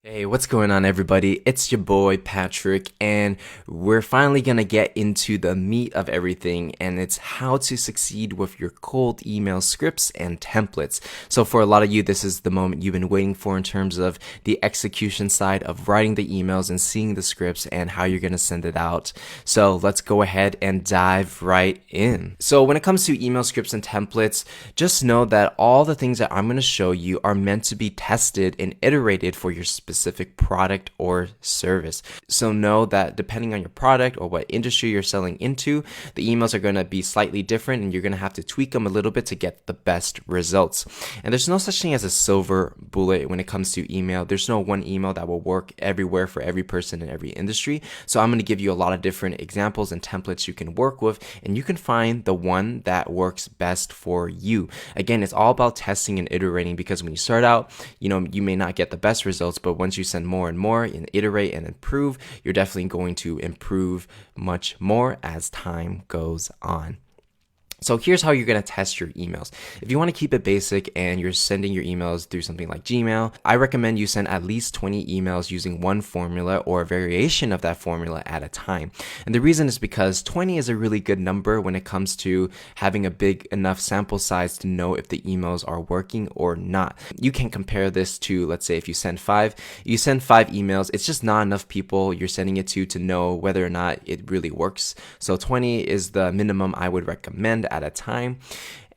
Hey, what's going on, everybody? It's your boy Patrick, and we're finally gonna get into the meat of everything, and it's how to succeed with your cold email scripts and templates. So, for a lot of you, this is the moment you've been waiting for in terms of the execution side of writing the emails and seeing the scripts and how you're gonna send it out. So, let's go ahead and dive right in. So, when it comes to email scripts and templates, just know that all the things that I'm gonna show you are meant to be tested and iterated for your specific product or service. So know that depending on your product or what industry you're selling into, the emails are going to be slightly different and you're going to have to tweak them a little bit to get the best results. And there's no such thing as a silver bullet when it comes to email. There's no one email that will work everywhere for every person in every industry. So I'm going to give you a lot of different examples and templates you can work with, and you can find the one that works best for you. Again, it's all about testing and iterating, because when you start out, you may not get the best results, but once you send more and more and iterate and improve, you're definitely going to improve much more as time goes on. So here's how you're going to test your emails. If you want to keep it basic and you're sending your emails through something like Gmail, I recommend you send at least 20 emails using one formula or a variation of that formula at a time. And the reason is because 20 is a really good number when it comes to having a big enough sample size to know if the emails are working or not. You can compare this to, let's say, if you send five emails, it's just not enough people you're sending it to know whether or not it really works. So 20 is the minimum I would recommend at a time.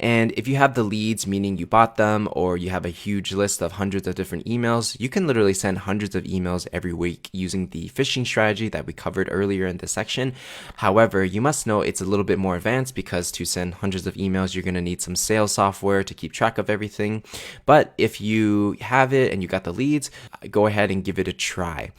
And if you have the leads, meaning you bought them, or you have a huge list of hundreds of different emails, you can literally send hundreds of emails every week using the phishing strategy that we covered earlier in this section. However, you must know it's a little bit more advanced, because to send hundreds of emails, you're going to need some sales software to keep track of everything. But if you have it and you got the leads, go ahead and give it a try.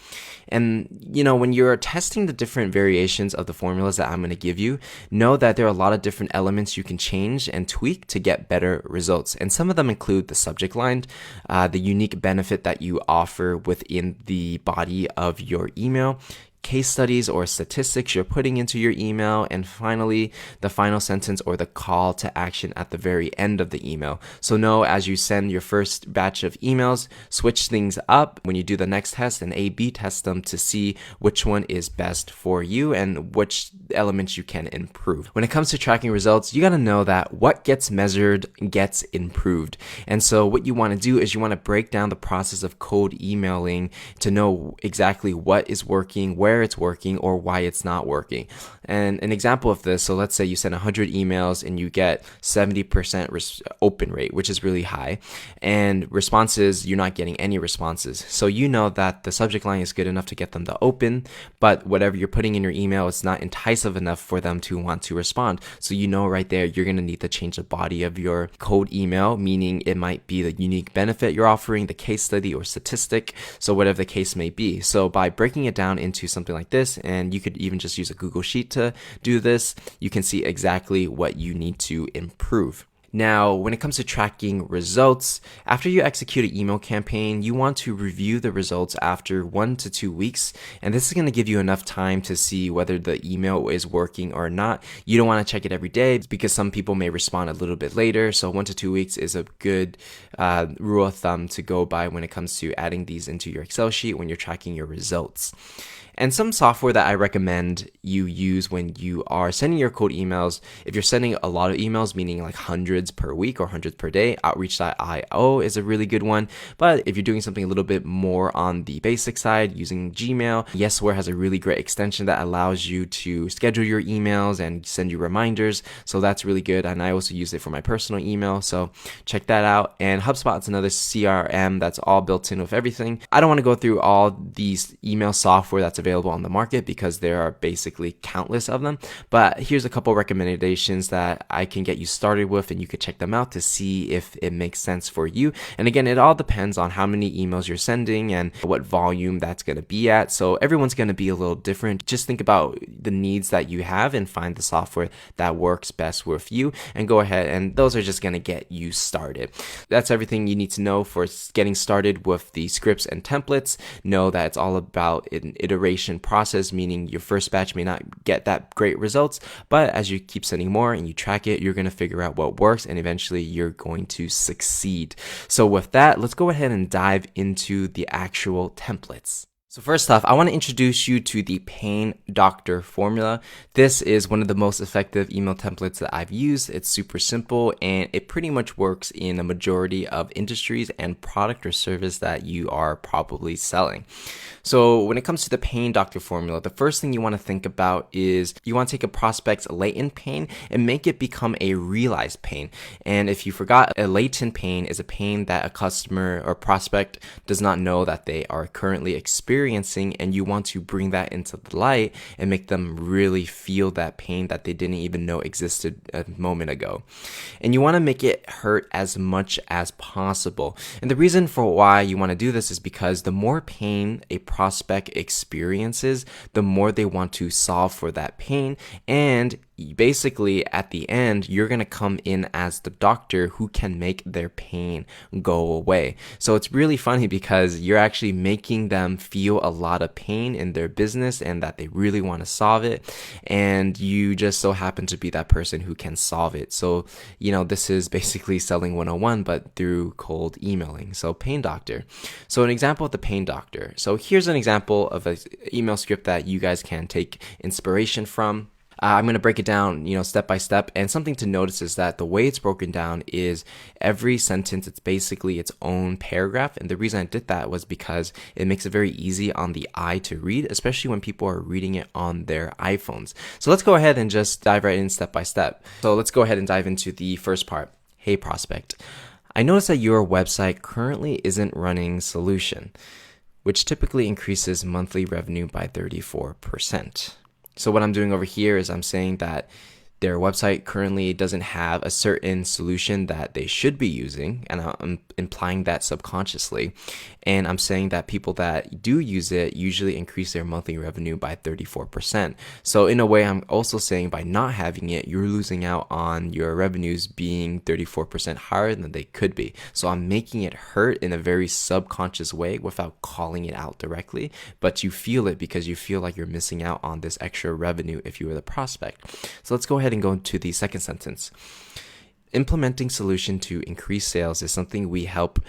And, when you're testing the different variations of the formulas that I'm going to give you, know that there are a lot of different elements you can change and tweak to get better results. And some of them include the subject line, the unique benefit that you offer within the body of your email, case studies or statistics you're putting into your email, and finally, the final sentence or the call to action at the very end of the email. So know, as you send your first batch of emails, switch things up when you do the next test and A/B test them to see which one is best for you and which elements you can improve. When it comes to tracking results, you got to know that what gets measured gets improved. And so what you want to do is you want to break down the process of cold emailing to know exactly what is working, where it's working, or why it's not working. And an example of this, so let's say you send 100 emails and you get 70% open rate, which is really high, and responses, you're not getting any responses. So you know that the subject line is good enough to get them to open, but whatever you're putting in your email is not enticing enough for them to want to respond. So you know right there, you're going to need to change the body of your cold email, meaning it might be the unique benefit you're offering, the case study or statistic, so whatever the case may be. So by breaking it down into something like this, and you could even just use a Google Sheet to do this, you can see exactly what you need to improve. Now, when it comes to tracking results, after you execute an email campaign, you want to review the results after 1 to 2 weeks. And this is going to give you enough time to see whether the email is working or not. You don't want to check it every day because some people may respond a little bit later. So 1 to 2 weeks is a good rule of thumb to go by when it comes to adding these into your Excel sheet when you're tracking your results. And some software that I recommend you use when you are sending your cold emails, if you're sending a lot of emails, meaning like hundreds per week or hundreds per day, Outreach.io is a really good one. But if you're doing something a little bit more on the basic side, using Gmail, Yesware has a really great extension that allows you to schedule your emails and send you reminders. So that's really good. And I also use it for my personal email. So check that out. And HubSpot is another CRM that's all built in with everything. I don't want to go through all these email software that's available on the market because there are basically countless of them, but here's a couple recommendations that I can get you started with, and you could check them out to see if it makes sense for you. And again, it all depends on how many emails you're sending and what volume that's going to be at. So everyone's going to be a little different. Just think about the needs that you have and find the software that works best with you, and go ahead, and those are just going to get you started. That's everything you need to know for getting started with the scripts and templates. Know that it's all about an iteration iteration process, meaning your first batch may not get that great results, but as you keep sending more and you track it, you're going to figure out what works, and eventually you're going to succeed. So with that, let's go ahead and dive into the actual templates. So first off, I want to introduce you to the Pain Doctor formula. This is one of the most effective email templates that I've used. It's super simple and it pretty much works in a majority of industries and product or service that you are probably selling. So when it comes to the Pain Doctor formula, the first thing you want to think about is you want to take a prospect's latent pain and make it become a realized pain. And if you forgot, a latent pain is a pain that a customer or prospect does not know that they are currently experiencing, and you want to bring that into the light and make them really feel that pain that they didn't even know existed a moment ago. And you want to make it hurt as much as possible. And the reason for why you want to do this is because the more pain a prospect experiences, the more they want to solve for that pain. And basically, at the end, you're going to come in as the doctor who can make their pain go away. So it's really funny because you're actually making them feel a lot of pain in their business and that they really want to solve it. And you just so happen to be that person who can solve it. So, this is basically selling 101, but through cold emailing. So Pain Doctor. So an example of the Pain Doctor. So here's an example of an email script that you guys can take inspiration from. I'm going to break it down, step by step. And something to notice is that the way it's broken down is every sentence, it's basically its own paragraph. And the reason I did that was because it makes it very easy on the eye to read, especially when people are reading it on their iPhones. So let's go ahead and just dive right in step by step. So let's go ahead and dive into the first part. Hey, prospect. I noticed that your website currently isn't running Solution, which typically increases monthly revenue by 34%. So what I'm doing over here is I'm saying that their website currently doesn't have a certain solution that they should be using, and I'm implying that subconsciously. And I'm saying that people that do use it usually increase their monthly revenue by 34%. So in a way, I'm also saying by not having it, you're losing out on your revenues being 34% higher than they could be. So I'm making it hurt in a very subconscious way without calling it out directly, but you feel it because you feel like you're missing out on this extra revenue if you were the prospect. So let's go ahead and go into the second sentence. Implementing solution to increase sales is something we help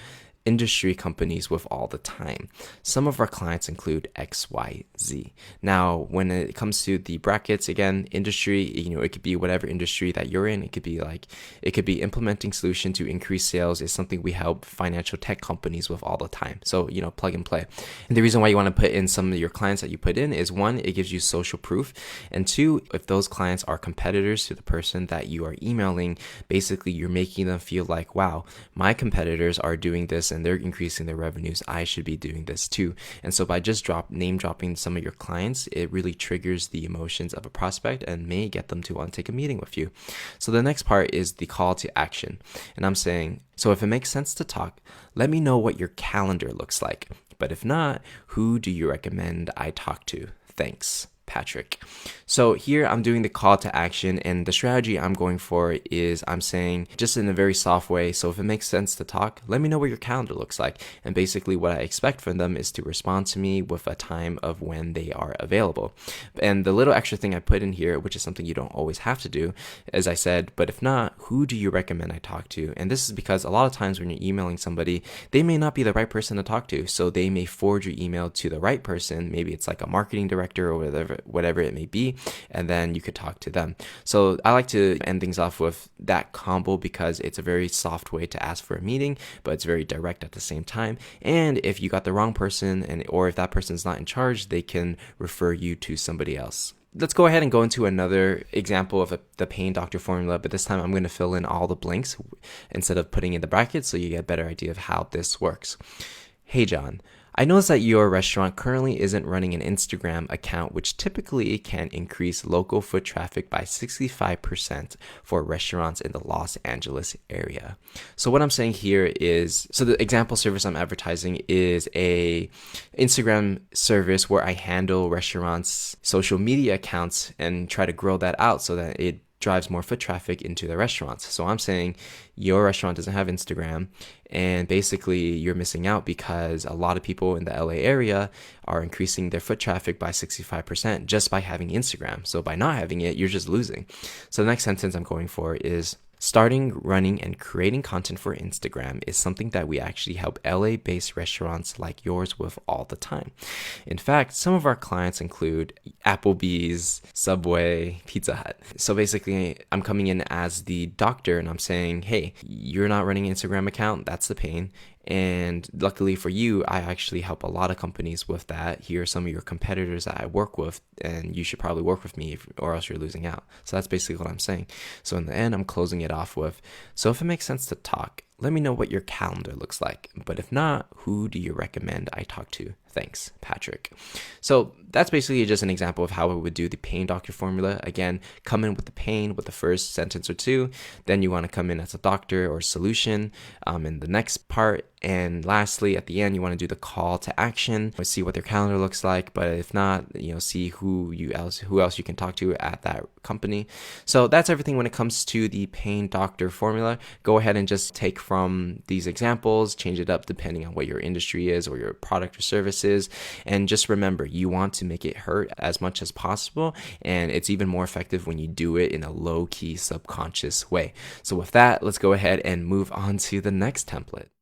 industry companies with all the time. Some of our clients include XYZ. Now, when it comes to the brackets, again, industry, it could be whatever industry that you're in. It could be implementing solution to increase sales is something we help financial tech companies with all the time. So, plug and play. And the reason why you want to put in some of your clients that you put in is one, it gives you social proof. And two, if those clients are competitors to the person that you are emailing, basically you're making them feel like, wow, my competitors are doing this and they're increasing their revenues, I should be doing this too. And so by just name dropping some of your clients, it really triggers the emotions of a prospect and may get them to want to take a meeting with you. So the next part is the call to action. And I'm saying, so if it makes sense to talk, let me know what your calendar looks like. But if not, who do you recommend I talk to? Thanks, Patrick. So here I'm doing the call to action, and the strategy I'm going for is I'm saying just in a very soft way. So if it makes sense to talk, let me know what your calendar looks like. And basically what I expect from them is to respond to me with a time of when they are available. And the little extra thing I put in here, which is something you don't always have to do, as I said, but if not, who do you recommend I talk to? And this is because a lot of times when you're emailing somebody, they may not be the right person to talk to. So they may forward your email to the right person. Maybe it's like a marketing director or whatever it may be, and then you could talk to them. So I like to end things off with that combo because it's a very soft way to ask for a meeting, but it's very direct at the same time. And if you got the wrong person, or if that person's not in charge, they can refer you to somebody else. Let's go ahead and go into another example of the Pain Doctor formula, but this time I'm going to fill in all the blanks instead of putting in the brackets so you get a better idea of how this works. Hey, John. I noticed that your restaurant currently isn't running an Instagram account, which typically can increase local foot traffic by 65% for restaurants in the Los Angeles area. So what I'm saying here is, so the example service I'm advertising is a Instagram service where I handle restaurants' social media accounts and try to grow that out so that it drives more foot traffic into the restaurants. So I'm saying your restaurant doesn't have Instagram, and basically you're missing out because a lot of people in the LA area are increasing their foot traffic by 65% just by having Instagram. So by not having it, you're just losing. So the next sentence I'm going for is, starting, running, and creating content for Instagram is something that we actually help LA-based restaurants like yours with all the time. In fact, some of our clients include Applebee's, Subway, Pizza Hut. So basically, I'm coming in as the doctor and I'm saying, hey, you're not running an Instagram account, that's the pain. And luckily for you, I actually help a lot of companies with that. Here are some of your competitors that I work with, and you should probably work with me or else you're losing out. So that's basically what I'm saying. So in the end, I'm closing it off with, so if it makes sense to talk, let me know what your calendar looks like. But if not, who do you recommend I talk to? Thanks, Patrick. So that's basically just an example of how I would do the pain doctor formula. Again, come in with the pain with the first sentence or two. Then you want to come in as a doctor or solution in the next part. And lastly, at the end, you want to do the call to action, see what their calendar looks like. But if not, see who else you can talk to at that company. So that's everything when it comes to the pain doctor formula. Go ahead and just take from these examples, change it up depending on what your industry is or your product or service is. And just remember, you want to make it hurt as much as possible. And it's even more effective when you do it in a low-key subconscious way. So with that, let's go ahead and move on to the next template.